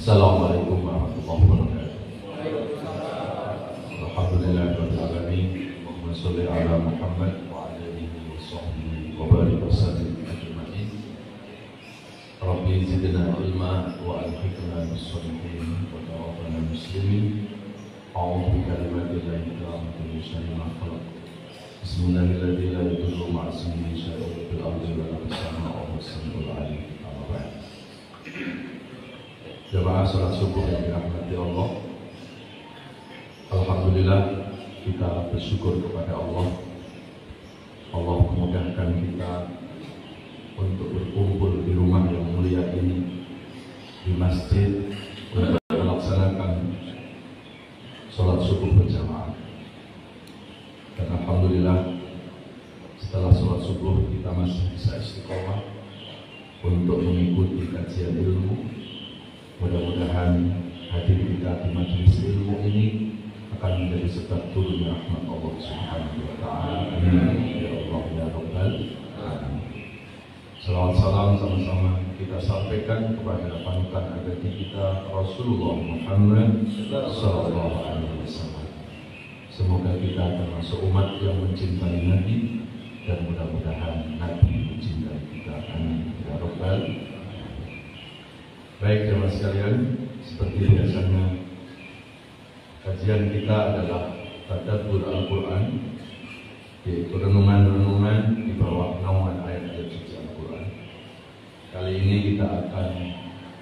Assalamualaikum warahmatullahi wabarakatuh. Alhamdulillahirabbil alamin. Allahumma shalli ala Muhammad wa ala alihi wa sahbihi wa barik wa sallim ajma'in. Rabbi zidna ilma wa alhiqna bis-shalihin wa tawaffana muslimin. A'udzu bikalimatillahi tammati min syarri ma khalaq. Bismillahirrahmanirrahim. La yadurru ma'a ismihi syai'un fil ardi wa la fis samaa'i wa huwas samiul 'alim. Jamaah salat subuh yang dirahmati Allah, alhamdulillah kita bersyukur kepada Allah. Allah memudahkan kita untuk berkumpul di rumah yang mulia ini, di masjid, untuk melaksanakan salat subuh berjamaah. Dan alhamdulillah setelah salat subuh kita masih bisa istiqomah untuk mengikuti kajian ilmu. Mudah-mudahan hadir kita di majelis ilmu ini akan menjadi sebab turunnya rahmat Allah Subhanahu wa taala. Amin ya Allah ya Rabbal alamin. Salawat salam sama-sama kita sampaikan kepada panutan abadi kita Rasulullah Muhammad sallallahu alaihi wasallam. Semoga kita termasuk umat yang mencintai Nabi dan mudah-mudahan Nabi mencintai kita. Amin ya Rabbal alamin. Baik jemaah sekalian, seperti biasanya kajian kita adalah tadabbur Al-Quran, yaitu renungan-renungan di bawah naungan ayat-ayat suci Al-Quran. Kali ini kita akan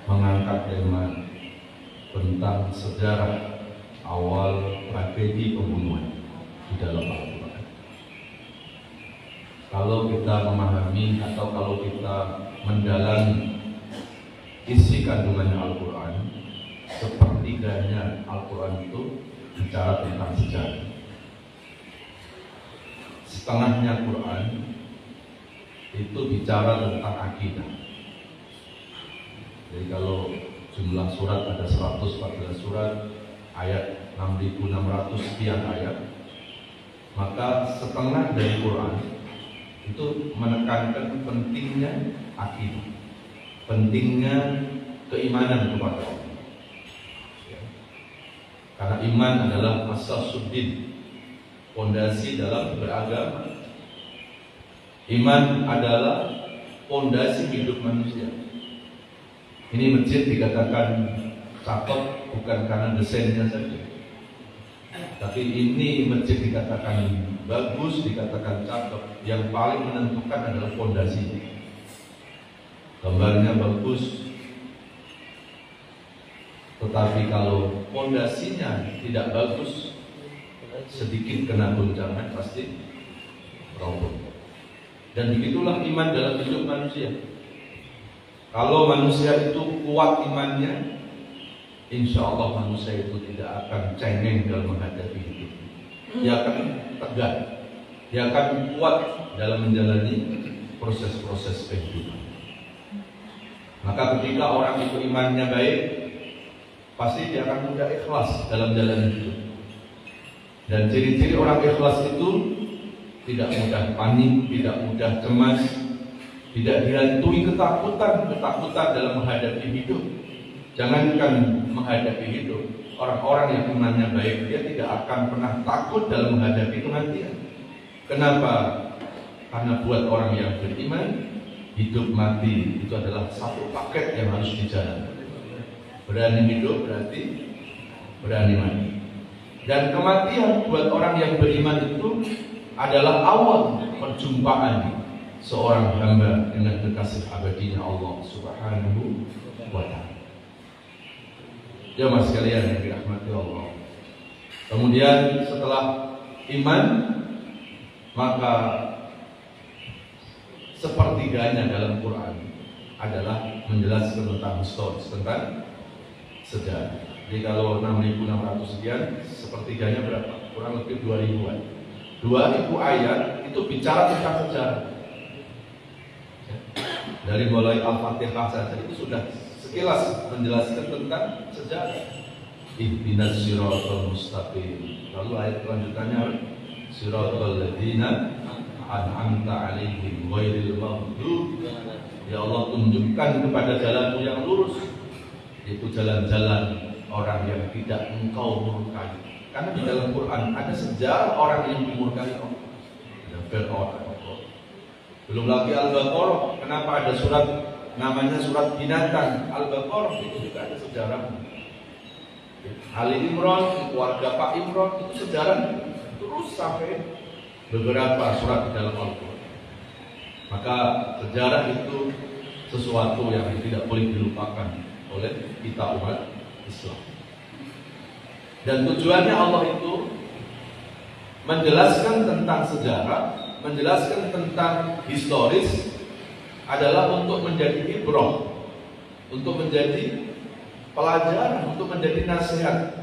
mengangkat tema tentang sejarah awal tragedi pembunuhan di dalam Al-Quran. Kalau kita memahami atau kalau kita mendalami isi kandungannya Al-Quran, sepertiganya Al-Quran itu bicara tentang sejarah. Setengahnya Quran itu bicara tentang akidah. Jadi kalau jumlah surat ada 114 surat, ayat 6.600 sekian ayat, maka setengah dari Quran itu menekankan pentingnya akidah, pentingnya keimanan kepada Allah. Karena iman adalah asasuddin, fondasi dalam beragama. Iman adalah fondasi hidup manusia. Ini masjid dikatakan cakep bukan karena desainnya saja, tapi ini masjid dikatakan bagus, dikatakan cakep, yang paling menentukan adalah fondasinya. Gambarnya bagus, tetapi kalau fondasinya tidak bagus, sedikit kena goncangan pasti roboh. Dan begitulah iman dalam hidup manusia. Kalau manusia itu kuat imannya, insya Allah manusia itu tidak akan cengeng dalam menghadapi hidup. Dia akan tegar, dia akan kuat dalam menjalani proses-proses kehidupan. Maka ketika orang itu imannya baik, pasti dia akan mudah ikhlas dalam jalan hidup. Dan ciri-ciri orang ikhlas itu tidak mudah panik, tidak mudah cemas, tidak dihantui ketakutan dalam menghadapi hidup. Jangankan menghadapi hidup, orang-orang yang imannya baik, dia tidak akan pernah takut dalam menghadapi kematian. Kenapa? Karena buat orang yang beriman, hidup mati itu adalah satu paket yang harus dijalani. Berani hidup berarti berani mati. Dan kematian buat orang yang beriman itu adalah awal perjumpaan seorang hamba dengan kekasih abadinya Allah Subhanahu wa ta'ala. Jemaah sekalian yang dirahmati Allah. Kemudian setelah iman, maka sepertiganya dalam Quran adalah menjelaskan tentang historis, tentang sejarah. Jadi kalau 6.600 sekian, sepertiganya berapa? Kurang lebih 2.000-an. 2.000 ayat itu bicara tentang sejarah. Dari mulai Al-Fatihah saja itu sudah sekilas menjelaskan tentang sejarah. Ihdinas siratal mustaqim. Lalu ayat kelanjutannya siratal ladzina an'amta 'alaihim ghairil maghdub. Ya Allah, tunjukkan kepada jalanmu yang lurus, yaitu jalan-jalan orang yang tidak engkau murkai. Karena di dalam Quran ada sejarah orang yang dimurkai Allah. Ada Fir'aun. Belum lagi Al-Baqarah. Kenapa ada surat namanya surat binatang? Al-Baqarah itu juga ada sejarah. Ali Imran, keluarga Pak Imran, itu sejarah terus sampai beberapa surat di dalam Al-Quran. Maka sejarah itu sesuatu yang tidak boleh dilupakan oleh kita umat Islam. Dan tujuannya Allah itu menjelaskan tentang sejarah, menjelaskan tentang historis adalah untuk menjadi ibrah, untuk menjadi pelajaran, untuk menjadi nasihat,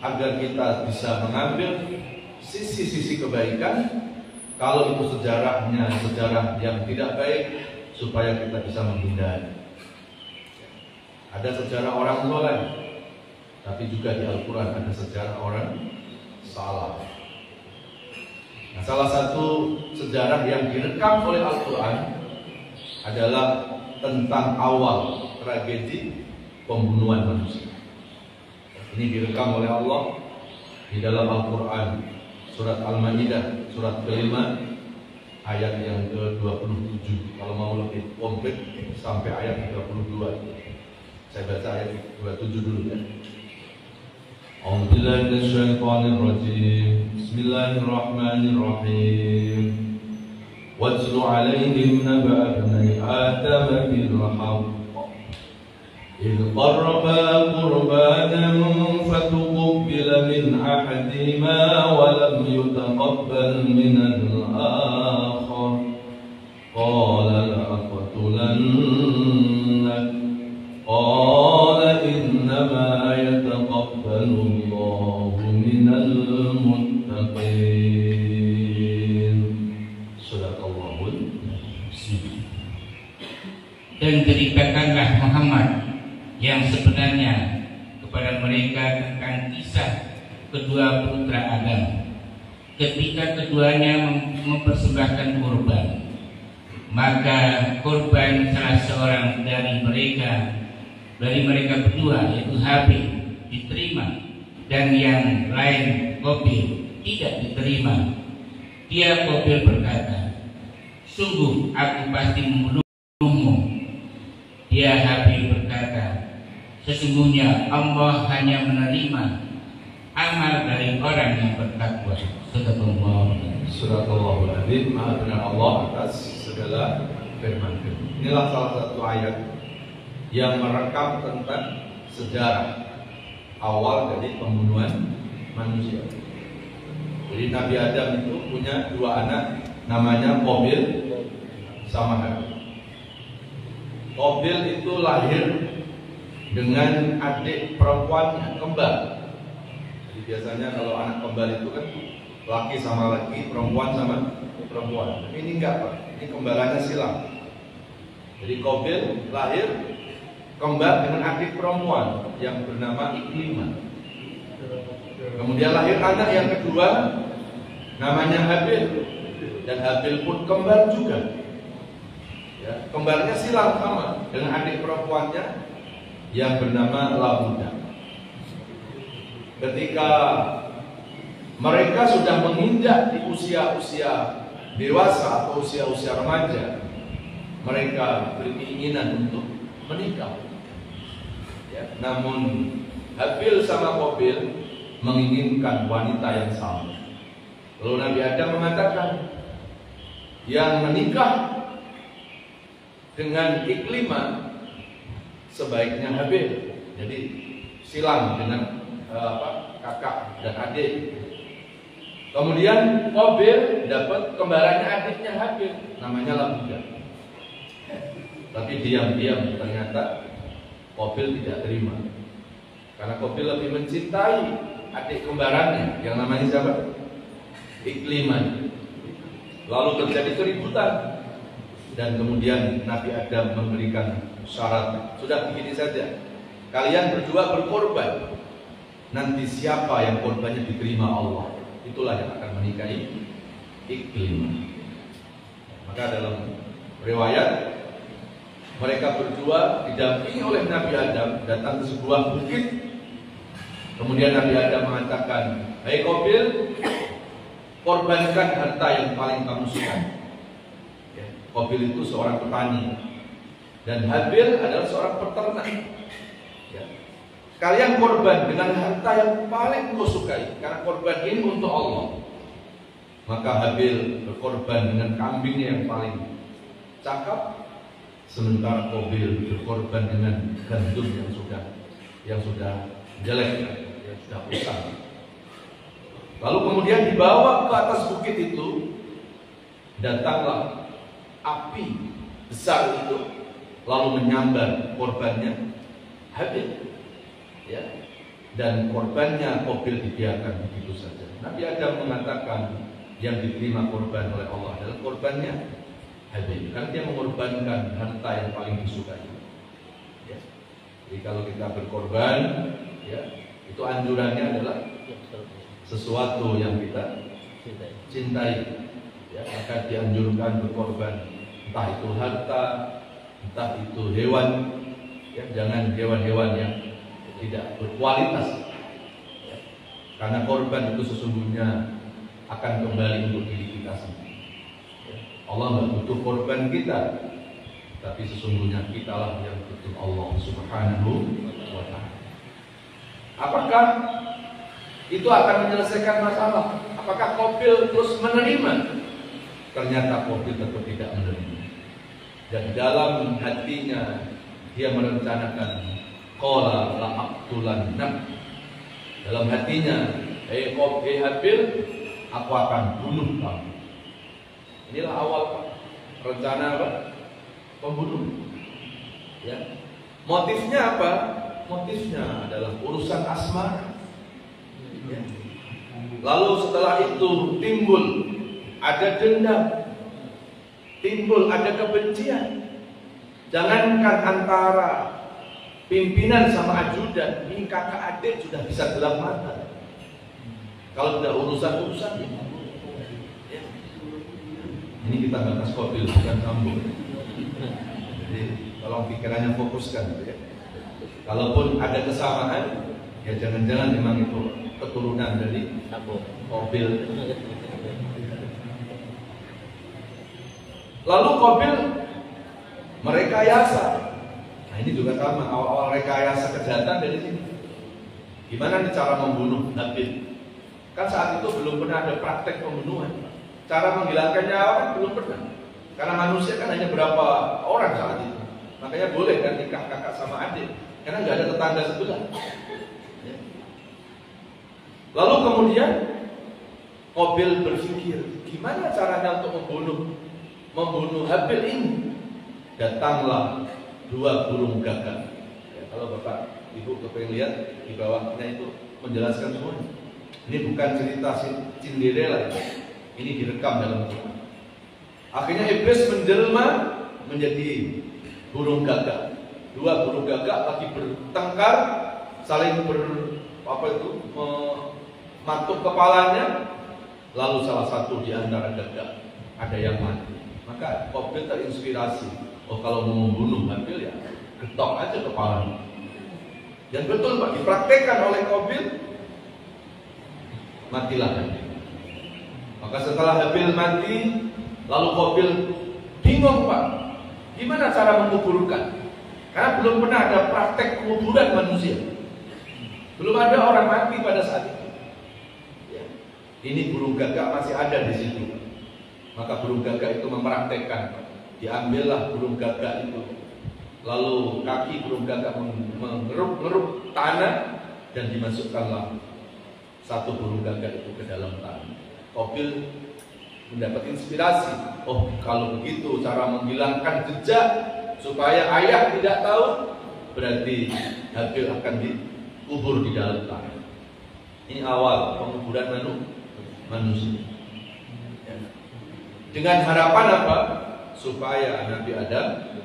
agar kita bisa mengambil sisi-sisi kebaikan. Kalau itu sejarahnya sejarah yang tidak baik, supaya kita bisa menghindari. Ada sejarah orang soleh, tapi juga di Al-Quran ada sejarah orang salah. Nah, salah satu sejarah yang direkam oleh Al-Quran adalah tentang awal tragedi pembunuhan manusia. Ini direkam oleh Allah di dalam Al-Quran, surat Al-Maidah, surat kelima, ayat yang ke-27. Kalau mau lebih komplit sampai ayat 32. Saya baca ayat 27 dulu ya. A'udzubillahi minasyaitonir rajim. Bismillahirrahmanirrahim. Watlu 'alaihim naba'a ibnai Adam bil haqq. إذ قربا قربانا فتقبل من أحدهما ولم يتقبل من الآخر قال لأقتلنك قال إنما يتقبل الله من المتقين. Sadaqallahul Azim. Dan ceritakanlah Muhammad yang sebenarnya kepada mereka tentang kisah kedua putra Adam ketika keduanya mempersembahkan kurban. Maka kurban salah seorang dari mereka berdua, yaitu Habil, diterima, dan yang lain Qabil tidak diterima. Dia Qabil berkata, "Sungguh aku pasti membunuhmu." Dia Habil berkata, "Sesungguhnya Allah hanya menerima amal dari orang yang bertakwa." Sadaqallahul Azim. Maha benar Allah atas segala firman-Nya. Inilah salah satu ayat yang merekam tentang sejarah awal dari pembunuhan manusia. Jadi Nabi Adam itu punya dua anak, namanya Qabil sama Habil. Qabil itu lahir dengan adik perempuannya, kembar. Jadi biasanya kalau anak kembar itu kan laki sama laki, perempuan sama perempuan. Tapi ini enggak, Pak. Ini kembarannya silang. Jadi Qabil lahir kembar dengan adik perempuan yang bernama Iklimah. Kemudian lahir anak yang kedua namanya Habil, dan Habil pun kembar juga. Ya, kembarnya silang sama dengan adik perempuannya yang bernama Labuda. Ketika mereka sudah menginjak di usia-usia dewasa atau usia-usia remaja, mereka berkeinginan untuk menikah. Ya, namun Habil sama Qabil menginginkan wanita yang sama. Lalu Nabi Adam mengatakan, yang menikah dengan Iklimah sebaiknya Habil. Jadi silang dengan kakak dan adik. Kemudian Qabil dapat kembarannya adiknya Habil, namanya Labuda. Tapi diam-diam ternyata Qabil tidak terima, karena Qabil lebih mencintai adik kembarannya yang namanya siapa? Iklimah. Lalu terjadi keributan, dan kemudian Nabi Adam memberikan syarat, sudah begini saja, kalian berdua berkorban, nanti siapa yang korbannya diterima Allah, itulah yang akan menikahi Iklimah. Maka dalam riwayat mereka berdua didampingi oleh Nabi Adam datang ke sebuah bukit. Kemudian Nabi Adam mengatakan, "Hai Qabil, korbankan harta yang paling kamu suka." Ya, Qabil itu seorang petani dan Habil adalah seorang peternak. Ya. Kalian korban dengan harta yang paling kau sukai, karena korban ini untuk Allah. Maka Habil berkorban dengan kambingnya yang paling cakap, sementara Qabil berkorban dengan gandum yang sudah jelek, yang sudah usang. Lalu kemudian dibawa ke atas bukit itu, datanglah api besar itu, lalu menyambar korbannya Habil, ya, dan korbannya Qabil dibiarkan begitu saja. Nabi Adam mengatakan yang diterima korban oleh Allah adalah korbannya Habil, karena dia mengorbankan harta yang paling disukai. Ya. Jadi kalau kita berkorban, ya, itu anjurannya adalah sesuatu yang kita cintai, ya, maka dianjurkan berkorban, entah itu harta, entah itu hewan, ya, jangan hewan-hewan yang tidak berkualitas, ya, karena korban itu sesungguhnya akan kembali untuk diri kita sendiri. Ya, Allah nggak butuh korban kita, tapi sesungguhnya kitalah yang butuh Allah Subhanahu wa Ta'ala. Apakah itu akan menyelesaikan masalah? Apakah Qabil terus menerima? Ternyata Qabil tetap tidak menerima. Dan dalam hatinya dia merencanakan qala la aqtulannak. Dalam hatinya, Habil, aku akan bunuh kamu. Inilah awal rencana apa? Pembunuh. Ya. Motifnya apa? Motifnya adalah urusan asmara. Ya. Lalu setelah itu timbul ada dendam, timbul ada kebencian. Jangankan antara pimpinan sama ajudan, ini kakak adik sudah bisa gelap mata. Kalau tidak urusan-urusan ini, ya. Ini kita bahas Qabil bukan sambung. Jadi tolong pikirannya fokuskan, ya. Kalaupun ada kesamaan, ya jangan-jangan memang itu keturunan dari Qabil. Lalu Qabil merekayasa. Nah ini juga sama, awal-awal rekayasa kejahatan dari sini. Gimana nih cara membunuh Habil? Kan saat itu belum pernah ada praktek pembunuhan. Cara menghilangkan nyawa kan belum pernah. Karena manusia kan hanya berapa orang saat itu. Makanya boleh kan nikah kakak sama adik, karena nggak ada tetangga sebelah. Ya. Lalu kemudian Qabil berpikir, gimana caranya untuk membunuh Habil ini? Datanglah 2 burung gagak. Ya, kalau bapak ibu kepengen lihat di bawahnya itu menjelaskan semuanya. Ini bukan cerita Cinderella, ini direkam dalam Quran. Akhirnya iblis menjelma menjadi burung gagak. 2 burung gagak lagi bertengkar, saling matuk kepalanya. Lalu salah satu di antara gagak ada yang mati. Maka Qabil terinspirasi. Oh kalau mau membunuh Habil ya getok aja kepalanya. Dan betul Pak, dipraktekkan oleh Qabil, matilah Habil. Maka setelah Habil mati, lalu Qabil bingung Pak, gimana cara menguburkan? Karena belum pernah ada praktek penguburan manusia. Belum ada orang mati pada saat itu. Ya. Ini burung gagak masih ada di situ. Maka burung gagak itu mempraktekkan. Diambillah burung gagak itu, lalu kaki burung gagak mengeruk tanah, dan dimasukkanlah satu burung gagak itu ke dalam tanah. Qabil mendapat inspirasi. Oh kalau begitu cara menghilangkan jejak supaya ayah tidak tahu, berarti Habil akan dikubur di dalam tanah. Ini awal penguburan manusia. Dengan harapan apa? Supaya Nabi Adam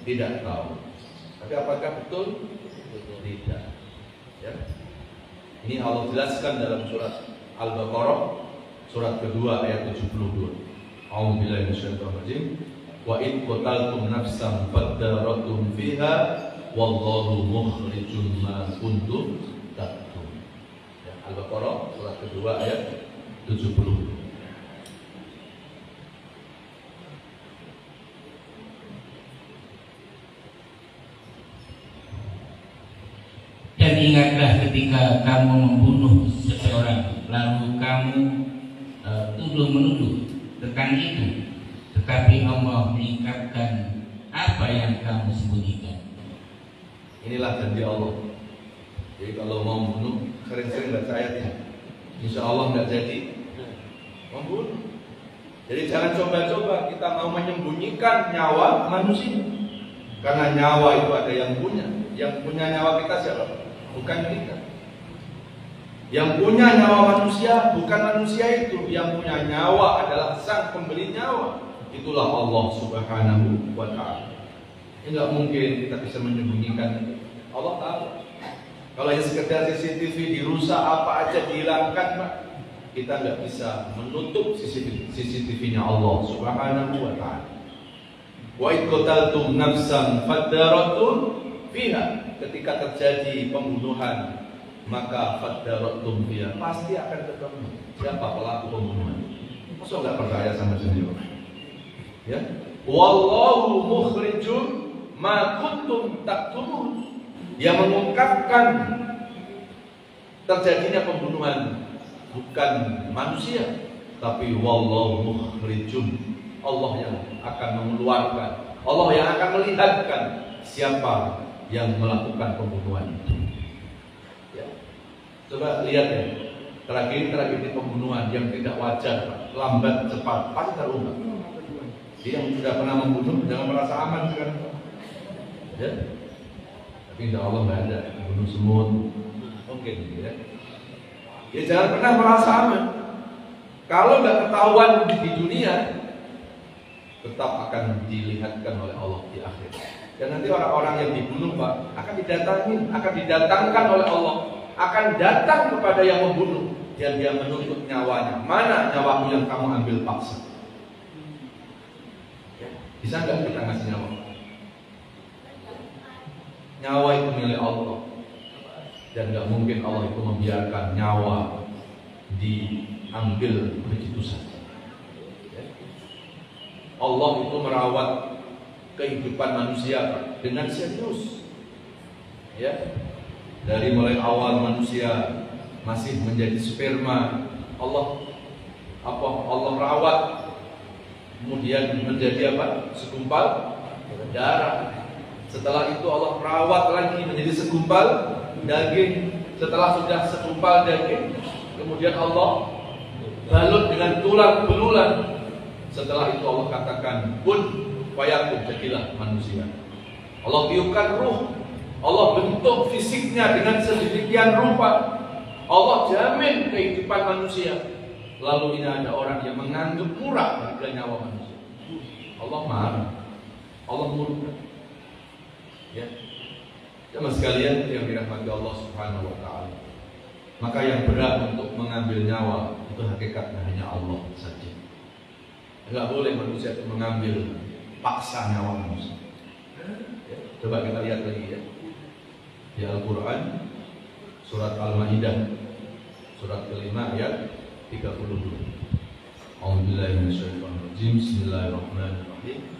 tidak tahu. Tapi apakah betul? Tidak. Ya. Ini Allah jelaskan dalam surat Al-Baqarah, surat kedua ayat 72. A'udzubillahi minasyaitonir rajim. Wa id qataltum nafsan fadarratum fiha wallahu mukhrijum ma kuntum taktum. Ya, Al-Baqarah surat kedua ayat 70. Dan ingatlah ketika kamu membunuh seseorang, lalu kamu tuduh-menuduh tentang itu, tetapi Allah mengungkapkan apa yang kamu sembunyikan. Inilah janji Allah. Jadi kalau mau membunuh, sering-sering baca ayatnya. Insya Allah nggak jadi membunuh. Jadi jangan coba-coba kita mau menyembunyikan nyawa manusia, karena nyawa itu ada yang punya. Yang punya nyawa kita siapa? Bukan kita. Yang punya nyawa manusia bukan manusia itu. Yang punya nyawa adalah sang pemberi nyawa. Itulah Allah Subhanahu wa ta'ala. Enggak mungkin kita bisa menyembunyikan. Allah tahu. Kalau yang sekedar CCTV dirusak, apa aja dihilangkan, Pak, kita nggak bisa menutup CCTV-nya Allah Subhanahu wa ta'ala. Wa id qataltum nafsan fadarratum fiha. Ketika terjadi pembunuhan, maka fadarratum fiha, pasti akan ketemu siapa pelaku pembunuhan. Masa nggak percaya sama sendiri? Ya, wallahu mukhrijum ma kuntum taktumun. Yang mengungkapkan terjadinya pembunuhan bukan manusia, tapi wallahu mukhrijum. Allah yang akan mengeluarkan, Allah yang akan melihatkan siapa yang melakukan pembunuhan itu. Ya. Coba lihat ya, tragedi pembunuhan yang tidak wajar, lambat cepat, pasti terungkap. Jadi yang sudah pernah membunuh jangan merasa aman sekarang. Ya. Tapi insya Allah nggak ada membunuh semut, mungkin ya. Ya jangan pernah merasa aman. Kalau nggak ketahuan di dunia, tetap akan dilihatkan oleh Allah di akhirat. Dan nanti orang-orang yang dibunuh, Pak, akan didatangkan oleh Allah, akan datang kepada yang membunuh, dan dia menuntut nyawanya. Mana nyawamu yang kamu ambil paksa? Bisa nggak kita ngasih nyawa? Nyawa itu milik Allah, dan nggak mungkin Allah itu membiarkan nyawa diambil begitu saja. Allah itu merawat kehidupan manusia dengan serius, ya, dari mulai awal manusia masih menjadi sperma, Allah rawat, kemudian menjadi apa? Segumpal darah. Setelah itu Allah rawat lagi menjadi segumpal daging. Setelah sudah segumpal daging, kemudian Allah balut dengan tulang belulang. Setelah itu Allah katakan kun fayakun, jadilah manusia. Allah tiupkan ruh, Allah bentuk fisiknya dengan sedemikian rupa. Allah jamin kehidupan manusia. Lalu ini ada orang yang menganggap murah harga nyawa manusia. Allah marah, Allah murka. Ya, jemaah sekalian yang dirahmati Allah Subhanahu wa ta'ala, maka yang berat untuk mengambil nyawa itu hakikatnya hanya Allah saja. Enggak boleh manusia itu mengambil paksa nyawa manusia. Ya, coba kita lihat lagi ya, di Al-Quran surat Al-Maidah surat kelima ayat 32. A'udzubillahi minasyaitonir rajim. Bismillahirrahmanirrahim.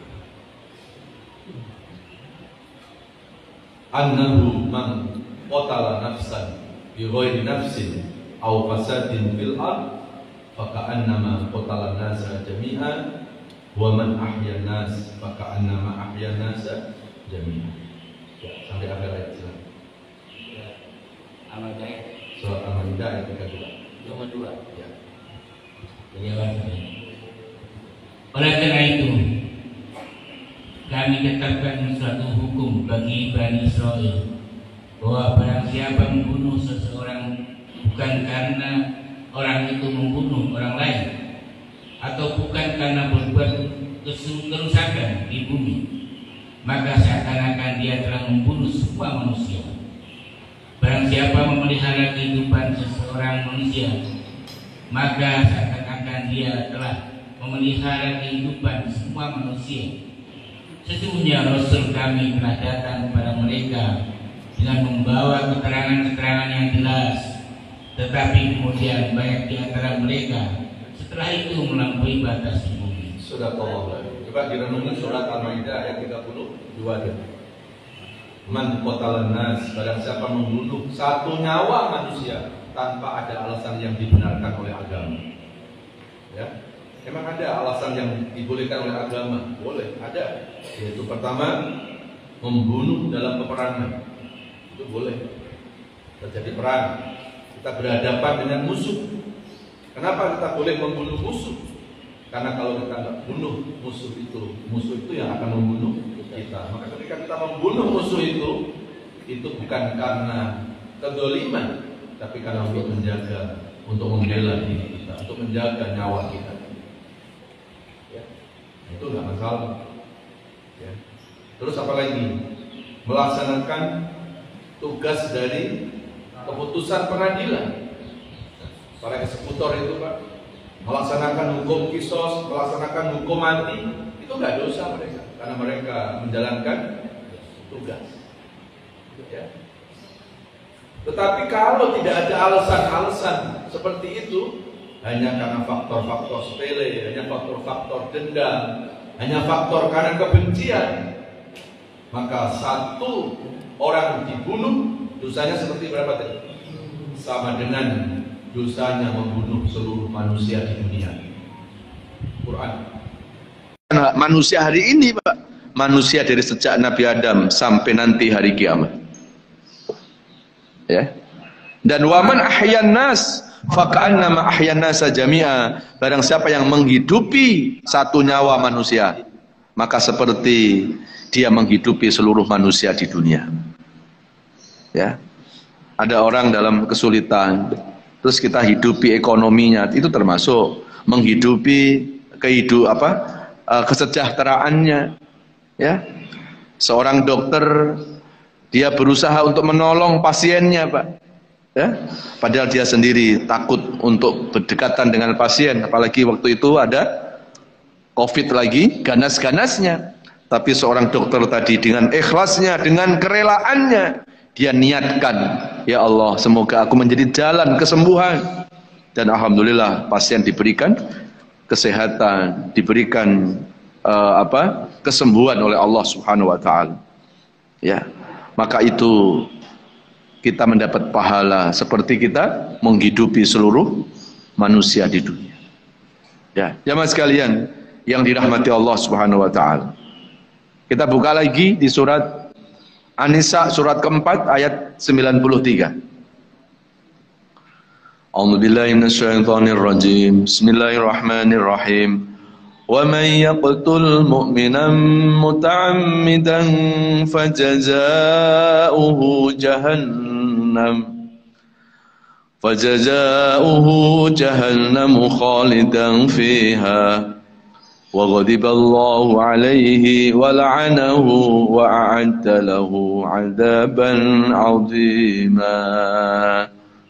Annahu man qatala nafsan bi ghairi nafsin aw fasadin fil ard faka'annama qatala an-nasa jami'an wa man ahya an-nas faka'annama ahya an-nasa jami'an. Ya, sampai akhir ayat silakan. Al-Maidah Surat Al-Maidah ayat 32. Ya. Oleh karena itu, kami tetapkan suatu hukum bagi Bani Israel, bahwa barang siapa membunuh seseorang bukan karena orang itu membunuh orang lain, atau bukan karena berbuat kerusakan di bumi, maka seakan-akan dia telah membunuh semua manusia. Barang siapa memelihara kehidupan seseorang manusia, maka seakan-akan dia telah memelihara kehidupan semua manusia. Sesungguhnya Rasul kami telah datang kepada mereka dengan membawa keterangan-keterangan yang jelas, tetapi kemudian banyak di antara mereka setelah itu melampaui batas di bumi. Sudah coba direnungi surat Al-Maidah ayat 32 ada. Man qatalan nas, barang siapa membunuh satu nyawa manusia tanpa ada alasan yang dibenarkan oleh agama. Ya. Memang ada alasan yang dibolehkan oleh agama, boleh, ada. Yaitu pertama, membunuh dalam peperangan. Itu boleh. Terjadi perang, kita berhadapan dengan musuh. Kenapa kita boleh membunuh musuh? Karena kalau kita nggak bunuh musuh itu yang akan membunuh kita. Maka ketika kita membunuh musuh itu bukan karena kedoliman, tapi karena untuk menjaga, untuk membela diri kita, untuk menjaga nyawa kita. Ya, itu nggak masalah. Ya. Terus apa lagi? Melaksanakan tugas dari keputusan pengadilan. Para eksekutor itu Pak, melaksanakan hukum kisos, melaksanakan hukum mati, itu nggak dosa mereka, karena mereka menjalankan tugas. Ya. Tetapi kalau tidak ada alasan-alasan seperti itu, hanya karena faktor-faktor sepele, hanya faktor-faktor dendam, hanya faktor karena kebencian, maka satu orang dibunuh, dosanya seperti berapa tadi? Sama dengan dosanya membunuh seluruh manusia di dunia. Quran. Manusia hari ini Pak, manusia dari sejak Nabi Adam sampai nanti hari kiamat. Ya. Dan waman ahyan nas faka'annama ahyan nasa jami'a, barang siapa yang menghidupi satu nyawa manusia, maka seperti dia menghidupi seluruh manusia di dunia. Ya. Ada orang dalam kesulitan, terus kita hidupi ekonominya, itu termasuk menghidupi kesejahteraannya. Ya, seorang dokter dia berusaha untuk menolong pasiennya Pak. Ya, padahal dia sendiri takut untuk berdekatan dengan pasien, apalagi waktu itu ada COVID lagi, ganas-ganasnya. Tapi seorang dokter tadi dengan ikhlasnya, dengan kerelaannya, dia niatkan, ya Allah, semoga aku menjadi jalan kesembuhan. Dan alhamdulillah pasien diberikan kesehatan, diberikan kesembuhan oleh Allah Subhanahu wa taala. Ya. Maka itu kita mendapat pahala seperti kita menghidupi seluruh manusia di dunia. Ya, jamaah sekalian yang dirahmati Allah Subhanahu wa taala. Kita buka lagi di surat An-Nisa surat keempat ayat 93. A'udzubillahi minasyaitonir rajim. Bismillahirrahmanirrahim. Wa may yaqtul mu'minan muta'ammidan fajaza'uhu jahannam khalidan fiha wa ghadiballahu alaihi wa la'anahu wa a'adda lahu 'adzaban 'azima.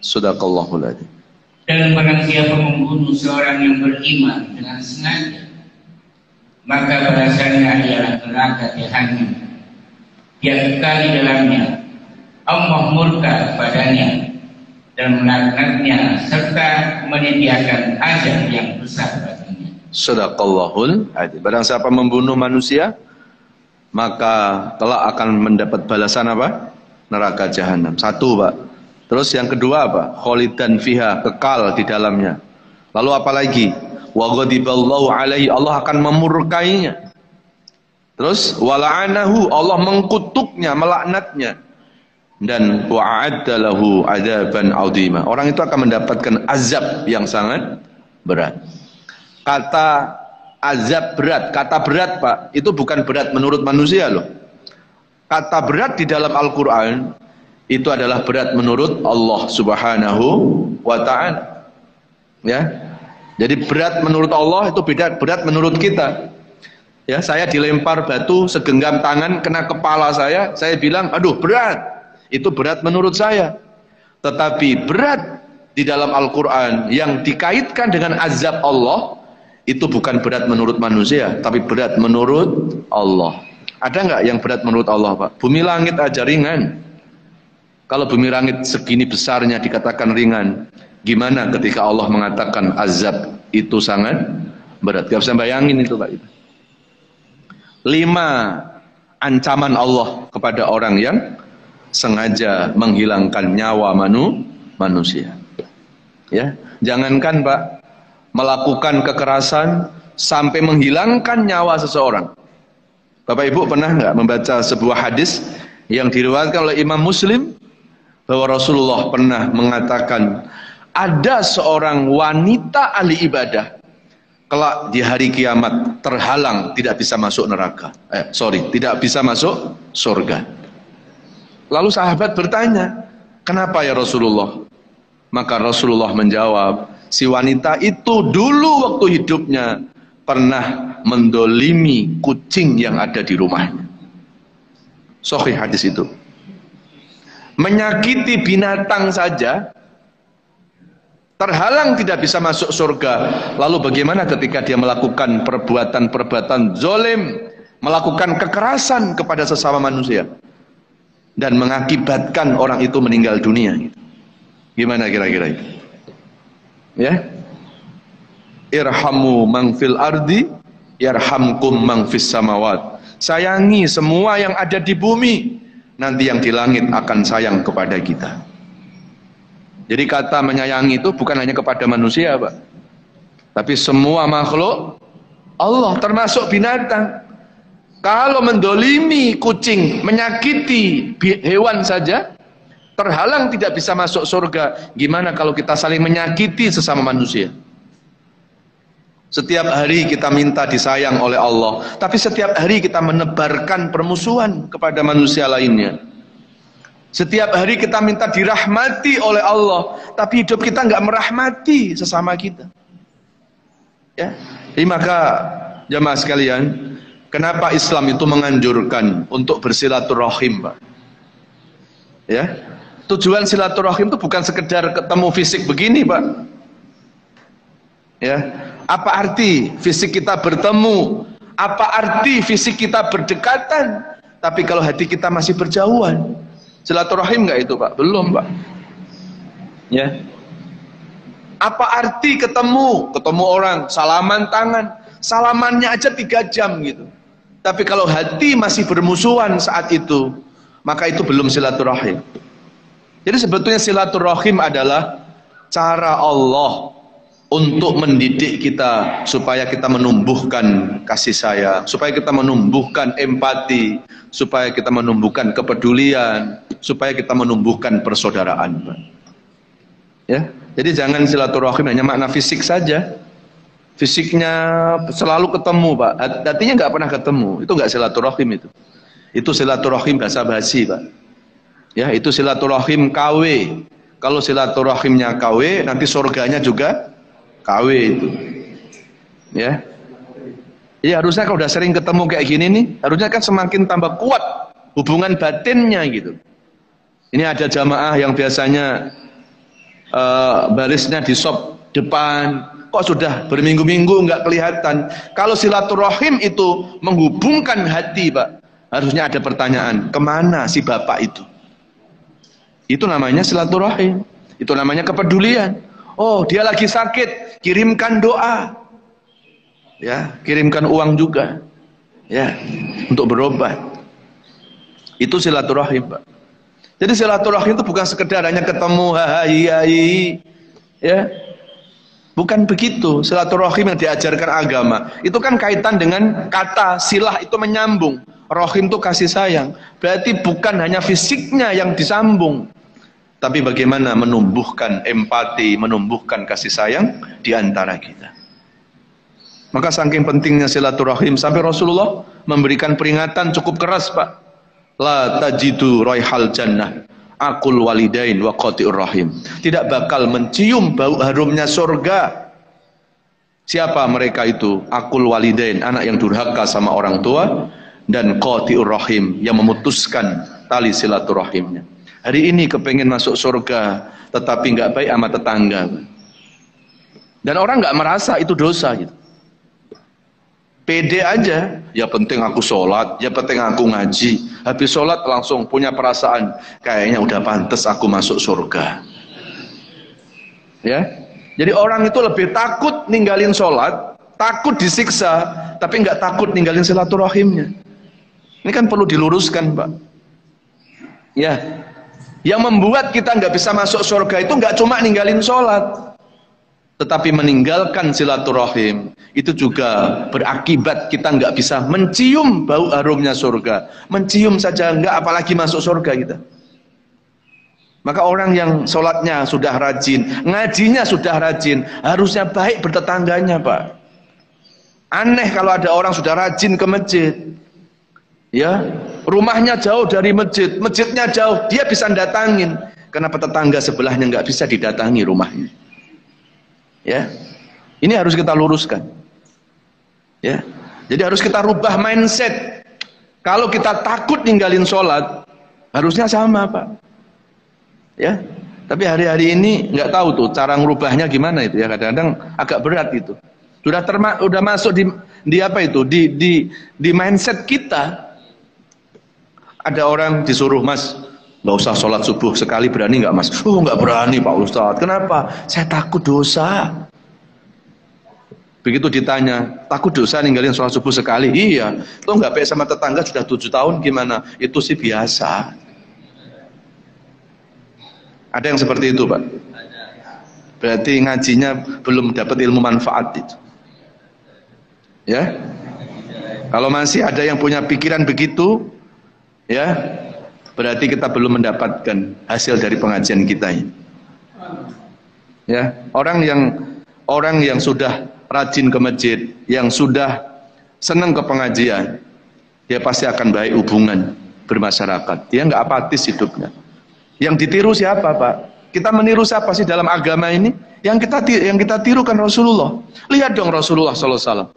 Shadaqallahul adzim. Dan barang siapa membunuh seorang yang beriman dengan sengaja, maka balasannya adalah neraka jahanam, dia kekal di dalamnya. Allah murka kepadanya dan melaknatnya serta menyediakan azab yang besar baginya. Shadaqallahul adzim. Barang siapa membunuh manusia, maka kelak akan mendapat balasan apa? Neraka jahanam. Satu Pak. Terus yang kedua apa? Khalidan fiha, kekal di dalamnya. Lalu apa lagi? Wa ghadiballahu alaihi, Allah akan memurkainya. Terus wala'anahu, Allah mengkutuknya, melaknatnya. Dan wa'adda lahu 'adzaban 'azima. Orang itu akan mendapatkan azab yang sangat berat. Kata azab berat, kata berat Pak, itu bukan berat menurut manusia loh. Kata berat di dalam Al-Qur'an itu adalah berat menurut Allah Subhanahu wa ta'ala. Ya. Jadi berat menurut Allah itu beda berat menurut kita. Ya, saya dilempar batu segenggam tangan kena kepala saya bilang, aduh berat. Itu berat menurut saya. Tetapi berat di dalam Al-Qur'an yang dikaitkan dengan azab Allah itu bukan berat menurut manusia, tapi berat menurut Allah. Ada nggak yang berat menurut Allah, Pak? Bumi langit aja ringan. Kalau bumi langit segini besarnya dikatakan ringan, gimana ketika Allah mengatakan azab itu sangat berat? Gak bisa bayangin itu, Pak. 5 ancaman Allah kepada orang yang sengaja menghilangkan nyawa manusia. Ya, jangankan, Pak, melakukan kekerasan sampai menghilangkan nyawa seseorang. Bapak Ibu pernah nggak membaca sebuah hadis yang diriwayatkan oleh Imam Muslim bahwa Rasulullah pernah mengatakan ada seorang wanita ahli ibadah kelak di hari kiamat terhalang tidak bisa masuk neraka. Tidak bisa masuk surga. Lalu sahabat bertanya, kenapa ya Rasulullah? Maka Rasulullah menjawab, si wanita itu dulu waktu hidupnya pernah mendolimi kucing yang ada di rumahnya. Sahih hadis itu. Menyakiti binatang saja terhalang tidak bisa masuk surga. Lalu bagaimana ketika dia melakukan perbuatan-perbuatan zalim, melakukan kekerasan kepada sesama manusia dan mengakibatkan orang itu meninggal dunia? Gimana kira-kira itu? Ya? Irhamu man fil ardi yarhamkum man fis samawat. Sayangi semua yang ada di bumi, nanti yang di langit akan sayang kepada kita. Jadi kata menyayangi itu bukan hanya kepada manusia, Pak, tapi semua makhluk Allah, termasuk binatang. Kalau mendolimi kucing, menyakiti hewan saja terhalang tidak bisa masuk surga, gimana kalau kita saling menyakiti sesama manusia? Setiap hari kita minta disayang oleh Allah, tapi setiap hari kita menebarkan permusuhan kepada manusia lainnya. Setiap hari kita minta dirahmati oleh Allah, tapi hidup kita nggak merahmati sesama kita. Ya, jadi maka jamaah sekalian, kenapa Islam itu menganjurkan untuk bersilaturahim, Pak? Ya, tujuan silaturahim itu bukan sekedar ketemu fisik begini, Pak. Ya. Apa arti fisik kita bertemu? Apa arti fisik kita berdekatan? Tapi kalau hati kita masih berjauhan, silaturahim nggak itu, Pak? Belum, Pak. Ya. Apa arti ketemu orang, salaman tangan, salamannya aja 3 jam gitu. Tapi kalau hati masih bermusuhan saat itu, maka itu belum silaturahim. Jadi sebetulnya silaturahim adalah cara Allah untuk mendidik kita supaya kita menumbuhkan kasih sayang, supaya kita menumbuhkan empati, supaya kita menumbuhkan kepedulian, supaya kita menumbuhkan persaudaraan, Pak. Ya, jadi jangan silaturahim hanya makna fisik saja. Fisiknya selalu ketemu, Pak, hatinya nggak pernah ketemu, itu nggak silaturahim itu. Itu silaturahim basa-basi, Pak. Ya, itu silaturahim KW. Kalau silaturahimnya KW, nanti surganya juga KW itu. Ya. Ya harusnya kalau udah sering ketemu kayak gini nih, harusnya kan semakin tambah kuat hubungan batinnya gitu. Ini ada jamaah yang biasanya barisnya di shop depan, kok sudah berminggu-minggu nggak kelihatan. Kalau silaturahim itu menghubungkan hati, Pak, harusnya ada pertanyaan, kemana si bapak itu? Itu namanya silaturahim, itu namanya kepedulian. Oh, dia lagi sakit, kirimkan doa. Ya, kirimkan uang juga. Ya, untuk berobat. Itu silaturahim, Pak. Jadi silaturahim itu bukan sekedar hanya ketemu hai. Ya. Bukan begitu. Silaturahim yang diajarkan agama, itu kan kaitan dengan kata silah, itu menyambung. Rahim itu kasih sayang. Berarti bukan hanya fisiknya yang disambung, tapi bagaimana menumbuhkan empati, menumbuhkan kasih sayang di antara kita. Maka saking pentingnya silaturahim sampai Rasulullah memberikan peringatan cukup keras, Pak. La tajidu raihal jannah aqul walidain wa qati'ur rahim. Tidak bakal mencium bau harumnya surga. Siapa mereka itu? Aqul walidain, anak yang durhaka sama orang tua, dan qati'ur rahim, yang memutuskan tali silaturahimnya. Hari ini kepengen masuk surga, tetapi nggak baik sama tetangga. Dan orang nggak merasa itu dosa gitu. Pede aja, ya penting aku sholat, ya penting aku ngaji. Habis sholat langsung punya perasaan, kayaknya udah pantas aku masuk surga. Ya, jadi orang itu lebih takut ninggalin sholat, takut disiksa, tapi nggak takut ninggalin silaturahimnya. Ini kan perlu diluruskan, Pak. Ya, yang membuat kita nggak bisa masuk surga itu nggak cuma ninggalin sholat, tetapi meninggalkan silaturahim itu juga berakibat kita nggak bisa mencium bau harumnya surga. Mencium saja nggak, apalagi masuk surga kita. Maka orang yang sholatnya sudah rajin, ngajinya sudah rajin, harusnya baik bertetangganya, Pak. Aneh kalau ada orang sudah rajin ke masjid, ya, rumahnya jauh dari masjid, masjidnya jauh, dia bisa datangin. Kenapa tetangga sebelahnya nggak bisa didatangi rumahnya? Ya, ini harus kita luruskan. Ya, jadi harus kita rubah mindset. Kalau kita takut ninggalin sholat, harusnya sama, Pak. Ya, tapi hari-hari ini nggak tahu tuh cara ngerubahnya gimana itu ya. Kadang-kadang agak berat itu. Udah masuk di apa itu? Di mindset kita. Ada orang disuruh, Mas, nggak usah sholat subuh sekali, berani nggak, Mas? Oh, nggak berani, Pak Ustadz. Kenapa? Saya takut dosa. Begitu ditanya, takut dosa ninggalin sholat subuh sekali? Iya. Lo nggak baik sama tetangga sudah 7 tahun gimana? Itu sih biasa. Ada yang seperti itu, Pak? Berarti ngajinya belum dapat ilmu manfaat itu. Ya? Kalau masih ada yang punya pikiran begitu, ya, berarti kita belum mendapatkan hasil dari pengajian kita ini. Ya, orang yang sudah rajin ke masjid, yang sudah senang ke pengajian, dia pasti akan baik hubungan bermasyarakat. Dia nggak apatis hidupnya. Yang ditiru siapa, Pak? Kita meniru siapa sih dalam agama ini? Yang kita tiru kan Rasulullah. Lihat dong Rasulullah SAW.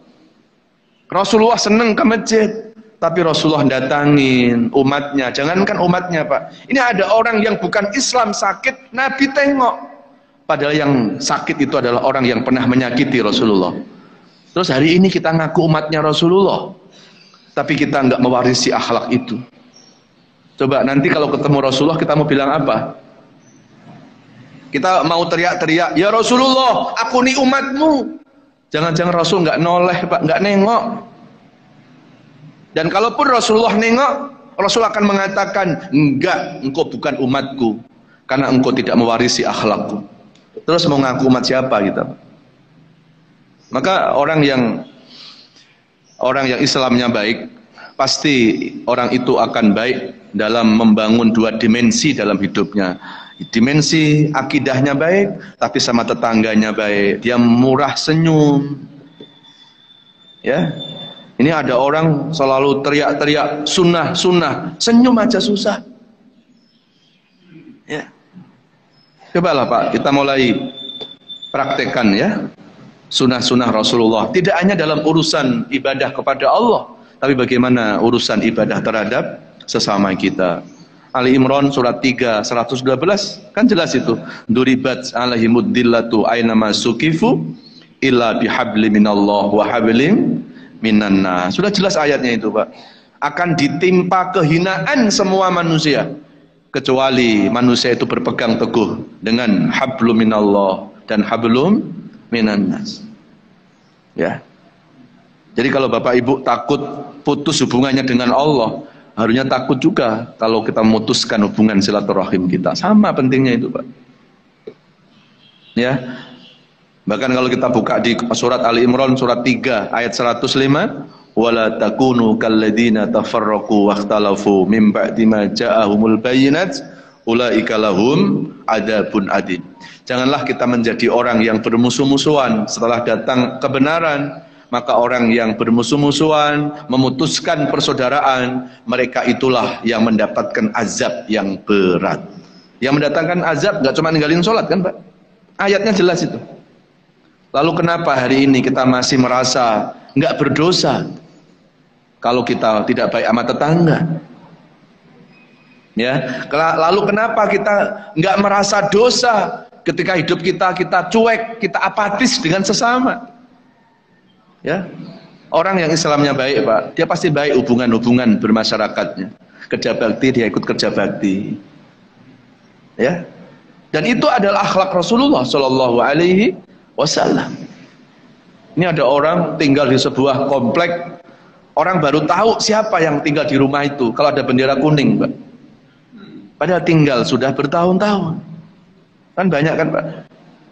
Rasulullah senang ke masjid, tapi Rasulullah datangin umatnya. Jangankan umatnya, Pak. Ini ada orang yang bukan Islam sakit, Nabi tengok. Padahal yang sakit itu adalah orang yang pernah menyakiti Rasulullah. Terus hari ini kita ngaku umatnya Rasulullah, tapi kita nggak mewarisi akhlak itu. Coba nanti kalau ketemu Rasulullah kita mau bilang apa? Kita mau teriak-teriak, ya Rasulullah, aku nih umatmu. Jangan-jangan Rasul nggak noleh, Pak, nggak nengok. Dan kalaupun Rasulullah nengok, Rasul akan mengatakan, enggak, engkau bukan umatku, karena engkau tidak mewarisi akhlakku. Terus mau ngaku umat siapa kita? Maka orang yang Islamnya baik, pasti orang itu akan baik dalam membangun 2 dimensi dalam hidupnya. Dimensi akidahnya baik, tapi sama tetangganya baik. Dia murah senyum. Ya, ini ada orang selalu teriak-teriak sunnah, senyum aja susah. Ya, cobalah Pak, kita mulai praktekkan ya sunnah Rasulullah. Tidak hanya dalam urusan ibadah kepada Allah, tapi bagaimana urusan ibadah terhadap sesama kita. Ali Imran surat 3 112 kan jelas itu. Duribat alaihimud dillatu ainama sukifu illa bihabli minallah wa hablim minannas. Sudah jelas ayatnya itu, Pak. Akan ditimpa kehinaan semua manusia kecuali manusia itu berpegang teguh dengan hablum minallah dan hablum minannas. Ya. Jadi kalau Bapak Ibu takut putus hubungannya dengan Allah, harusnya takut juga kalau kita memutuskan hubungan silaturahim kita. Sama pentingnya itu, Pak. Ya. Bahkan kalau kita buka di surat Ali Imran surat 3 ayat 105, wala takunu kalladzina tafarraqu wakhtalafu mim ba'di ma ja'ahumul bayyinat ulaika lahum adzabun adim. Janganlah kita menjadi orang yang bermusuh-musuhan setelah datang kebenaran. Maka orang yang bermusuh-musuhan, memutuskan persaudaraan, mereka itulah yang mendapatkan azab yang berat. Yang mendatangkan azab gak cuma ninggalin sholat kan, Pak? Ayatnya jelas itu. Lalu kenapa hari ini kita masih merasa gak berdosa kalau kita tidak baik sama tetangga? Ya, lalu kenapa kita gak merasa dosa ketika hidup kita cuek, kita apatis dengan sesama? Ya, Orang yang Islamnya baik, Pak, dia pasti baik hubungan-hubungan bermasyarakatnya. Kerja bakti, dia ikut kerja bakti. Ya. Dan itu adalah akhlak Rasulullah Shallallahu Alaihi Wasallam. Ini ada orang tinggal di sebuah komplek, orang baru tahu siapa yang tinggal di rumah itu kalau ada bendera kuning, Pak. Padahal tinggal sudah bertahun-tahun. Kan banyak kan, Pak?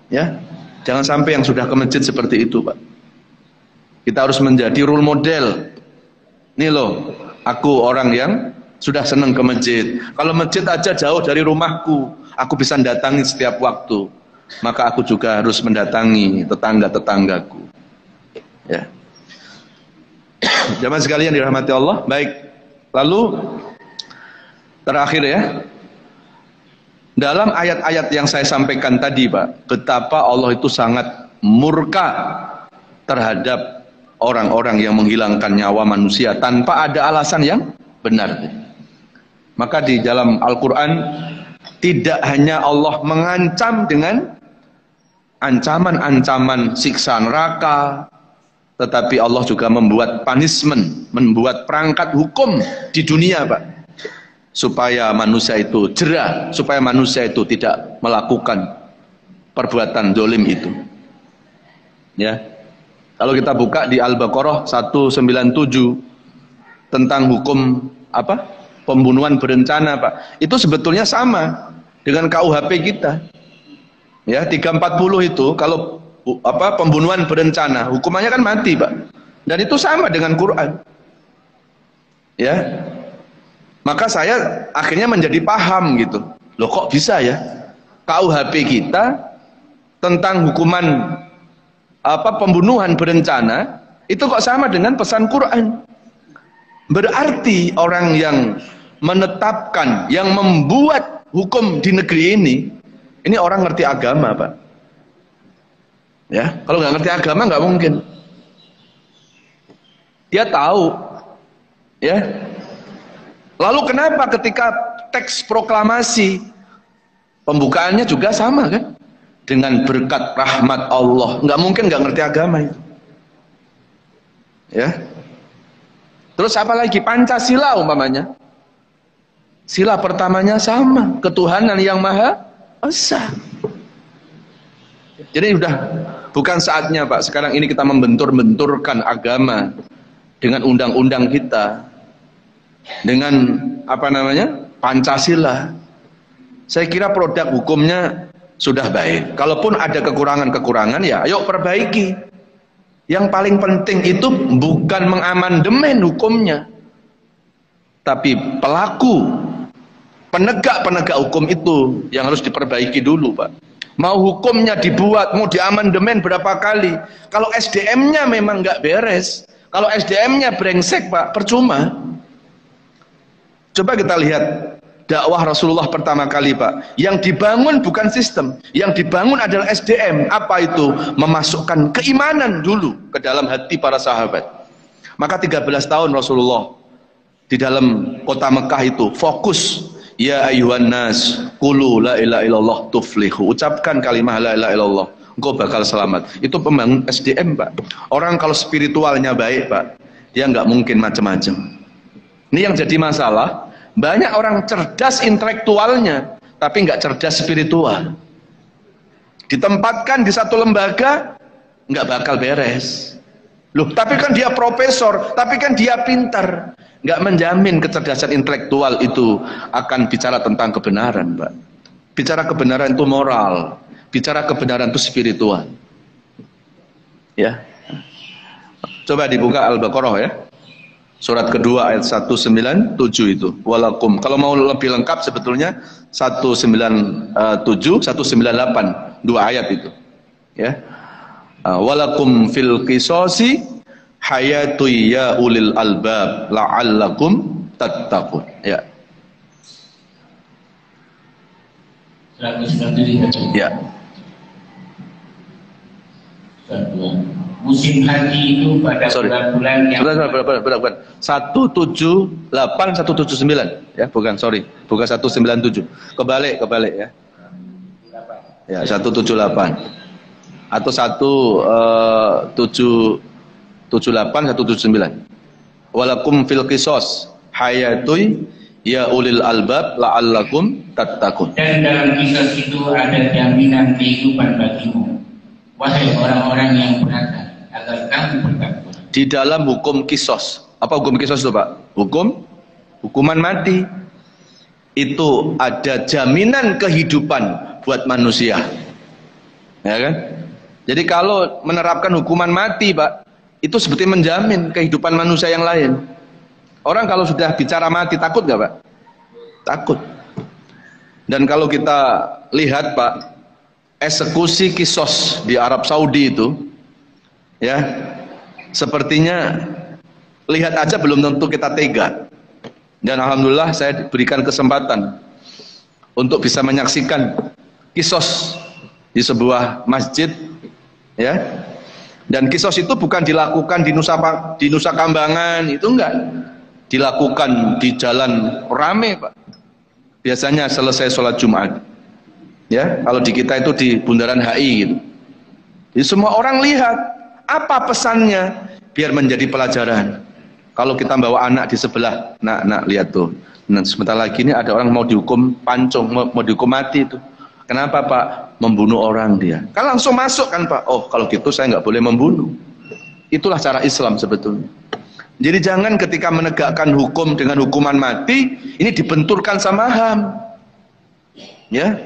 Ya. Jangan sampai yang sudah ke masjid seperti itu, Pak. Kita harus menjadi role model. Nih loh, aku orang yang sudah senang ke masjid. Kalau masjid aja jauh dari rumahku, aku bisa datangi setiap waktu. Maka aku juga harus mendatangi tetangga-tetanggaku. Ya. Jamaah sekalian dirahmati Allah. Baik. Lalu terakhir ya. Dalam ayat-ayat yang saya sampaikan tadi, Pak, betapa Allah itu sangat murka terhadap orang-orang yang menghilangkan nyawa manusia tanpa ada alasan yang benar. Maka di dalam Al-Quran tidak hanya Allah mengancam dengan ancaman-ancaman siksa neraka, tetapi Allah juga membuat punishment, membuat perangkat hukum di dunia, Pak, supaya manusia itu jera, supaya manusia itu tidak melakukan perbuatan zalim itu. Ya. Kalau kita buka di Al-Baqarah 197 tentang hukum apa? Pembunuhan berencana, Pak. Itu sebetulnya sama dengan KUHP kita. Ya, 340 itu kalau apa? Pembunuhan berencana, hukumannya kan mati, Pak. Dan itu sama dengan Quran. Ya. Maka saya akhirnya menjadi paham gitu. Loh, kok bisa ya? KUHP kita tentang hukuman pembunuhan berencana itu kok sama dengan pesan Quran. Berarti orang yang menetapkan, yang membuat hukum di negeri ini orang ngerti agama, Pak. Ya, kalau nggak ngerti agama nggak mungkin. Dia tahu, ya. Lalu kenapa ketika teks proklamasi pembukaannya juga sama kan? Dengan berkat rahmat Allah, nggak mungkin nggak ngerti agama itu. Ya. Terus apa lagi? Pancasila umpamanya. Sila pertamanya sama, ketuhanan yang maha esa. Jadi udah bukan saatnya, Pak, sekarang ini kita membentur-benturkan agama dengan undang-undang kita, dengan apa namanya? Pancasila. Saya kira produk hukumnya sudah baik. Kalaupun ada kekurangan-kekurangan, ya ayo perbaiki. Yang paling penting itu bukan mengamandemen hukumnya, tapi pelaku, penegak hukum itu yang harus diperbaiki dulu, Pak. Mau hukumnya dibuat, mau diamandemen berapa kali, kalau SDM-nya memang nggak beres, kalau SDM-nya brengsek, Pak, percuma. Coba kita lihat dakwah Rasulullah pertama kali, Pak. Yang dibangun bukan sistem, yang dibangun adalah SDM. Apa itu? Memasukkan keimanan dulu ke dalam hati para sahabat. Maka 13 tahun Rasulullah di dalam kota Mekah itu fokus. Ya ayuhan nas, qulu la ilaha illallah tuflihu. Ucapkan kalimat la ilaha illallah, engkau bakal selamat. Itu pembangun SDM, Pak. Orang kalau spiritualnya baik, Pak, dia nggak mungkin macam-macam. Ini yang jadi masalah. Banyak orang cerdas intelektualnya, tapi nggak cerdas spiritual. Ditempatkan di satu lembaga, nggak bakal beres. Loh, tapi kan dia profesor, tapi kan dia pintar. Nggak menjamin kecerdasan intelektual itu akan bicara tentang kebenaran, Pak. Bicara kebenaran itu moral, bicara kebenaran itu spiritual. Ya. Coba dibuka Al-Baqarah ya. Surat kedua ayat 197 itu. Walakum. Kalau mau lebih lengkap sebetulnya 197, 198, dua ayat itu. Ya. Walakum fil qisasi hayatu ya ulil albab la'allakum tattaqun. Ya. 197. Ya. Musim haji itu pada bulan-bulan yang 178 179 ya, bukan 197. Kebalik ya. Ya, 178 atau 178 78 179. Walakum fil qisas hayatun ya ulil albab la'allakum tattaqun. Dan dalam kisah itu ada jaminan kehidupan bagimu, wahai orang-orang yang berakal, agar kamu bertakwa. Di dalam hukum kisos, apa hukum kisos itu Pak? Hukuman mati. Itu ada jaminan kehidupan buat manusia. Ya kan? Jadi kalau menerapkan hukuman mati Pak, itu seperti menjamin kehidupan manusia yang lain. Orang kalau sudah bicara mati takut nggak Pak? Takut. Dan kalau kita lihat Pak, eksekusi kisos di Arab Saudi itu, ya, sepertinya lihat aja belum tentu kita tega. Dan alhamdulillah saya diberikan kesempatan untuk bisa menyaksikan kisos di sebuah masjid, ya. Dan kisos itu bukan dilakukan di Nusa Kambangan, itu enggak. Dilakukan di jalan rame Pak. Biasanya selesai sholat Jumat. Ya, kalau di kita itu di Bundaran HI gitu. Jadi semua orang lihat apa pesannya biar menjadi pelajaran. Kalau kita bawa anak di sebelah, nak lihat tuh. Nah, sebentar lagi ini ada orang mau dihukum pancung, mau dihukum mati itu. Kenapa Pak? Membunuh orang dia. Kan langsung masuk kan Pak. Oh, kalau gitu saya nggak boleh membunuh. Itulah cara Islam sebetulnya. Jadi jangan ketika menegakkan hukum dengan hukuman mati, ini dibenturkan sama HAM. Ya.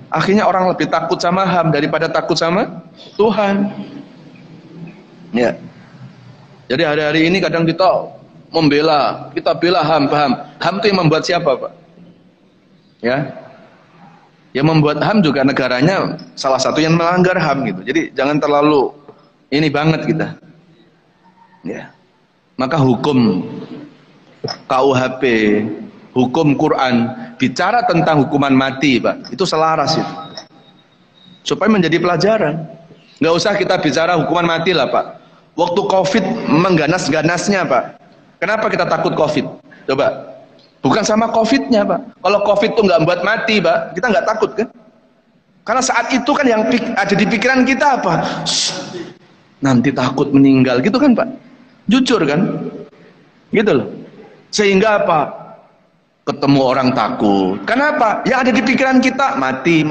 Akhirnya orang lebih takut sama HAM daripada takut sama Tuhan. Ya. Jadi hari-hari ini kadang kita bela HAM, paham? HAM itu yang membuat siapa, Pak? Ya. Yang membuat HAM juga negaranya salah satu yang melanggar HAM gitu. Jadi jangan terlalu ini banget kita. Ya. Maka hukum KUHP, hukum Quran bicara tentang hukuman mati, Pak. Itu selaras itu. Supaya menjadi pelajaran. Nggak usah kita bicara hukuman mati lah, Pak. Waktu Covid mengganas-ganasnya, Pak. Kenapa kita takut Covid? Coba. Bukan sama Covid-nya, Pak. Kalau Covid itu nggak buat mati, Pak, kita nggak takut kan? Karena saat itu kan yang ada di pikiran kita apa? Nanti takut meninggal, gitu kan, Pak? Jujur kan? Gitu loh. Sehingga apa? Ketemu orang takut. Kenapa? Ya ada di pikiran kita, mati.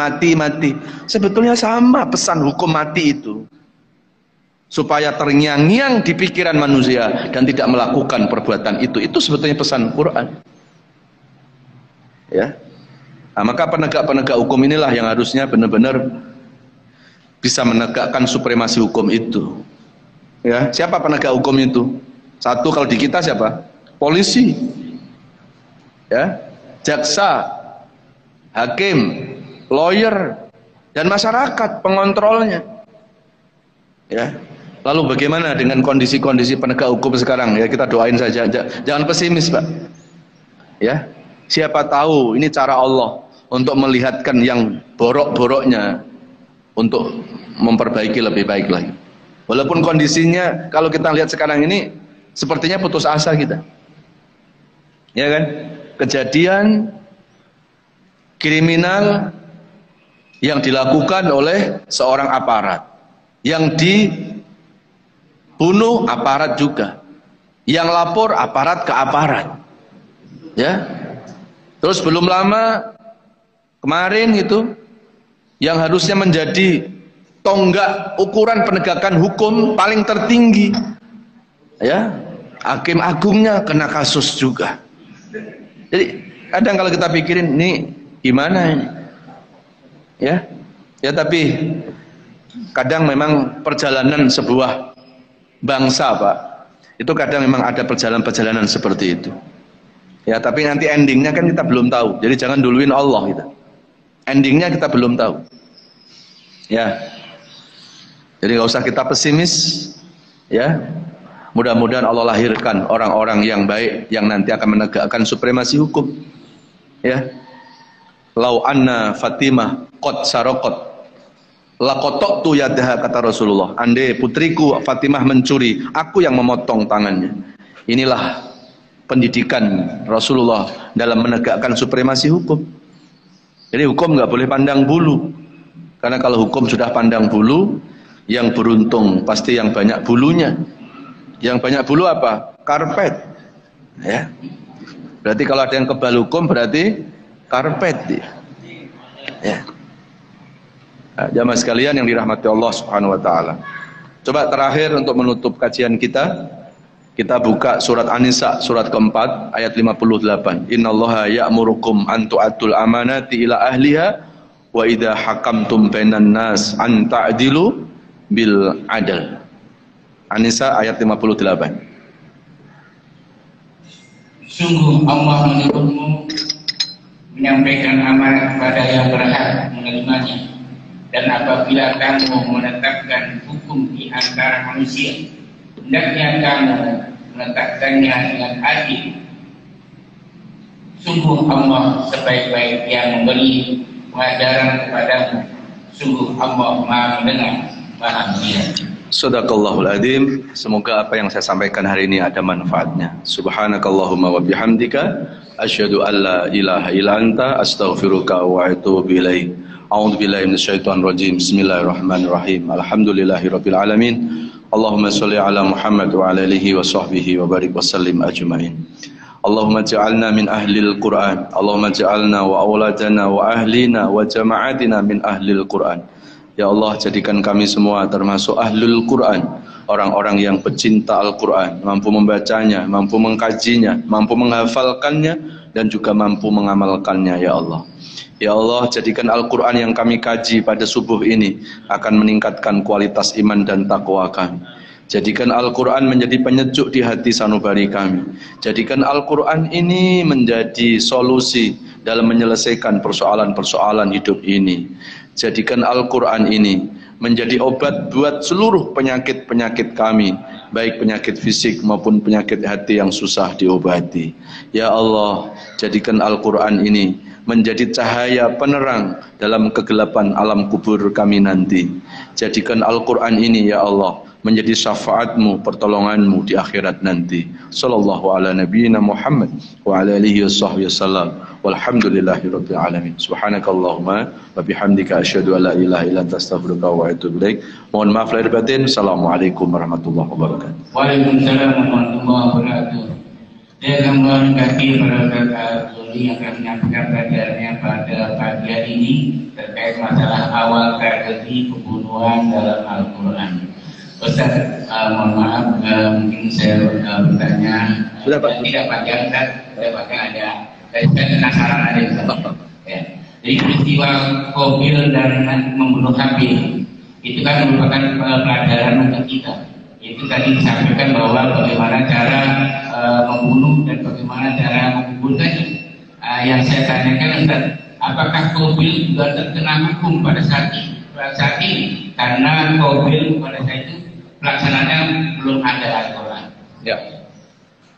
Sebetulnya sama pesan hukum mati itu. Supaya terngiang-ngiang di pikiran manusia dan tidak melakukan perbuatan itu. Itu sebetulnya pesan Quran. Ya. Nah, maka penegak-penegak hukum inilah yang harusnya benar-benar bisa menegakkan supremasi hukum itu. Ya, siapa penegak hukum itu? Satu kalau di kita siapa? Polisi. Ya, jaksa, hakim, lawyer, dan masyarakat pengontrolnya. Ya. Lalu bagaimana dengan kondisi-kondisi penegak hukum sekarang? Ya, kita doain saja. Jangan pesimis, Pak. Ya. Siapa tahu ini cara Allah untuk melihatkan yang borok-boroknya untuk memperbaiki lebih baik lagi. Walaupun kondisinya kalau kita lihat sekarang ini sepertinya putus asa kita. Ya kan? Kejadian kriminal yang dilakukan oleh seorang aparat, yang dibunuh aparat juga, yang lapor aparat ke aparat. Ya. Terus belum lama kemarin itu yang harusnya menjadi tonggak ukuran penegakan hukum paling tertinggi, ya, hakim agungnya kena kasus juga. Jadi kadang kalau kita pikirin ini gimana ini, ya tapi kadang memang perjalanan sebuah bangsa, Pak, itu kadang memang ada perjalanan seperti itu. Ya, tapi nanti endingnya kan kita belum tahu. Jadi jangan duluin Allah kita. Endingnya kita belum tahu. Ya. Jadi nggak usah kita pesimis. Ya. Mudah-mudahan Allah lahirkan orang-orang yang baik yang nanti akan menegakkan supremasi hukum. Ya. Lau anna Fatimah qad saraqat laqattu yadaha, kata Rasulullah. Andai putriku Fatimah mencuri, aku yang memotong tangannya. Inilah pendidikan Rasulullah dalam menegakkan supremasi hukum. Jadi hukum nggak boleh pandang bulu, karena kalau hukum sudah pandang bulu, yang beruntung pasti yang banyak bulunya. Yang banyak bulu apa? Karpet. Ya. Berarti kalau ada yang kebal hukum berarti karpet dia. Ya. Nah, jamaah sekalian yang dirahmati Allah Subhanahu wa taala. Coba terakhir untuk menutup kajian kita buka surat An-Nisa surat keempat ayat 58. Innallaha ya'murukum an tu'atul amanati ila ahliha wa idza hakamtum bainan nas an ta'dilu bil adl. An-Nisa ayat 58. Sungguh Allah menyuruhmu menyampaikan amanat kepada yang berhak menerimanya, dan apabila kamu menetapkan hukum di antara manusia, hendaknya kamu menetapkannya dengan adil. Sungguh Allah sebaik-baik yang memberi pengajaran kepadamu. Sungguh Allah Maha Mendengar, Maha Melihat. Shadaqallahul adzim. Semoga apa yang saya sampaikan hari ini ada manfaatnya. Subhanakallahumma wa bihamdika asyhadu an la ilaha illa anta astaghfiruka wa atubu ilaik. A'udzu billahi minasyaitonir rajim. Bismillahirrahmanirrahim. Alhamdulillahirabbil alamin. Allahumma shalli ala Muhammad wa ala alihi wa sahbihi wa barik wa sallim ajmain. Allahumma ja'alna min ahlil Qur'an. Allahumma ja'alna wa auladana wa ahlina wa jama'atina min ahlil Qur'an. Ya Allah, jadikan kami semua termasuk ahlul Quran, orang-orang yang pecinta Al-Quran, mampu membacanya, mampu mengkajinya, mampu menghafalkannya, dan juga mampu mengamalkannya, ya Allah. Ya Allah, jadikan Al-Quran yang kami kaji pada subuh ini akan meningkatkan kualitas iman dan takwa kami. Jadikan Al-Quran menjadi penyejuk di hati sanubari kami. Jadikan Al-Quran ini menjadi solusi dalam menyelesaikan persoalan-persoalan hidup ini. Jadikan Al-Quran ini menjadi obat buat seluruh penyakit-penyakit kami, baik penyakit fisik maupun penyakit hati yang susah diobati. Ya Allah, jadikan Al-Quran ini menjadi cahaya penerang dalam kegelapan alam kubur kami nanti. Jadikan Al-Quran ini, ya Allah, menjadi syafaatmu, pertolonganmu di akhirat nanti. Sallallahu ala nabiyyina Muhammad wa ala alihi wasallam. Walhamdulillahirabbil alamin. Subhanakallahumma wa bihamdika asyhadu an la ilaha illa anta astaghfiruka wa atubu ilaik. Mohon maaf lahir batin. Assalamualaikum warahmatullahi wabarakatuh. Waalaikumsalam warahmatullahi wabarakatuh. Saya memberkati para ustaz yang akan menyampaikan pelajarannya pada pagi hari ini terkait masalah awal tragedi pembunuhan dalam Al-Quran. Ustaz, mohon maaf, mungkin saya bertanya. Sudah Pak? Tidak panjang, Ustaz. Saya pakai ada. Saya penasaran ada Ustaz. Ya. Jadi peristiwa Qabil dan membunuh Habil itu kan merupakan pelajaran untuk kita. Itu tadi disampaikan bahwa bagaimana cara membunuh dan bagaimana cara menguburkannya. Yang saya tanyakan Ustaz, apakah Qabil juga terkena hukum pada saat ini? Karena Qabil pada saat itu pelaksanaannya belum ada Al-Quran. Ya.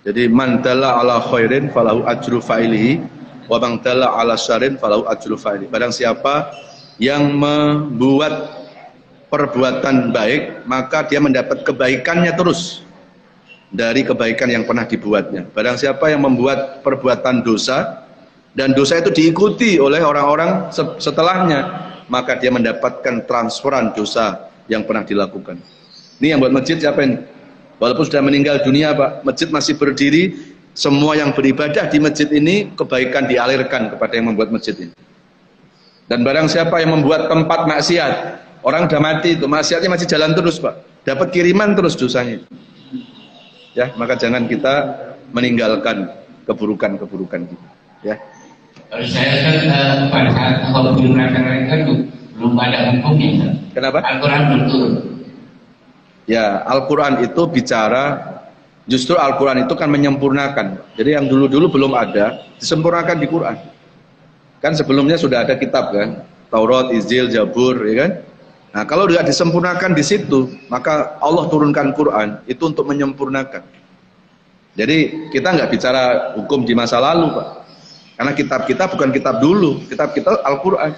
Jadi man dalla ala khairin falahu ajru fa'ilihi wa man dalla ala syarrin falahu ajru fa'ilihi. Barang siapa yang membuat perbuatan baik, maka dia mendapat kebaikannya terus dari kebaikan yang pernah dibuatnya. Barang siapa yang membuat perbuatan dosa dan dosa itu diikuti oleh orang-orang setelahnya, maka dia mendapatkan transferan dosa yang pernah dilakukan. Ini yang buat masjid siapa ini? Walaupun sudah meninggal dunia Pak, masjid masih berdiri. Semua yang beribadah di masjid ini kebaikan dialirkan kepada yang membuat masjid ini. Dan barang siapa yang membuat tempat maksiat, orang sudah mati itu, maksiatnya masih jalan terus Pak, dapat kiriman terus dosanya. Ya, maka jangan kita meninggalkan keburukan-keburukan kita. Ya. Kalau saya kan pada saat Qabil kan belum ada hukumnya. Kenapa? Al-Quran belum turun. Ya, Al-Quran itu bicara, justru Al-Quran itu kan menyempurnakan. Jadi yang dulu-dulu belum ada, disempurnakan di Quran. Kan sebelumnya sudah ada kitab kan, Taurat, Injil, Zabur, ya kan? Nah, kalau tidak disempurnakan di situ, maka Allah turunkan Quran itu untuk menyempurnakan. Jadi kita nggak bicara hukum di masa lalu, Pak. Karena kitab kita bukan kitab dulu, kitab kita Al-Quran.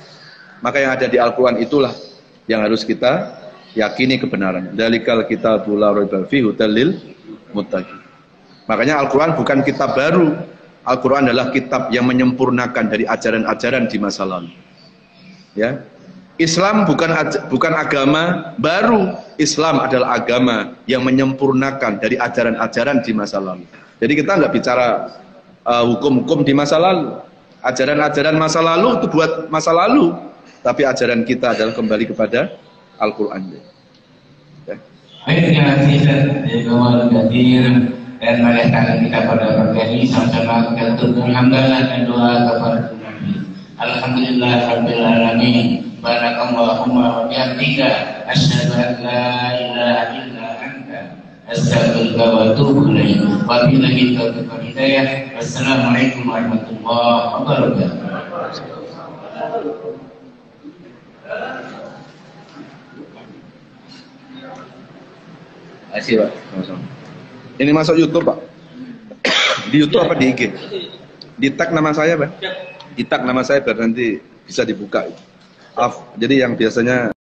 Maka yang ada di Al-Quran itulah yang harus kita yakini kebenarannya. Dalikal kitabul la raiba fihi hudal lil muttaqin. Makanya Al-Quran bukan kitab baru. Al-Quran adalah kitab yang menyempurnakan dari ajaran-ajaran di masa lalu. Ya. Islam bukan agama baru. Islam adalah agama yang menyempurnakan dari ajaran-ajaran di masa lalu. Jadi kita nggak bicara hukum-hukum di masa lalu. Ajaran-ajaran masa lalu itu buat masa lalu. Tapi ajaran kita adalah kembali kepada Al-Quran. Ya. Baik, terima kasih Ustaz Hadir, dan mari kita pada pagi ini sama-sama kita turutkan hamdalah dan doa kepada Nabi. Alhamdulillah rabbil alamin. Barakallahumma wa bihamdika asyhadu an la ilaha illa anta astaghfiruka wa atubu ilaik. Wa billahi taufiq wal hidayah. Wassalamualaikum warahmatullahi wabarakatuh. Terima kasih Pak. Ini masuk YouTube Pak. Di YouTube apa di IG? Di tag nama saya Pak. Di tag nama saya biar nanti bisa dibuka. Jadi yang biasanya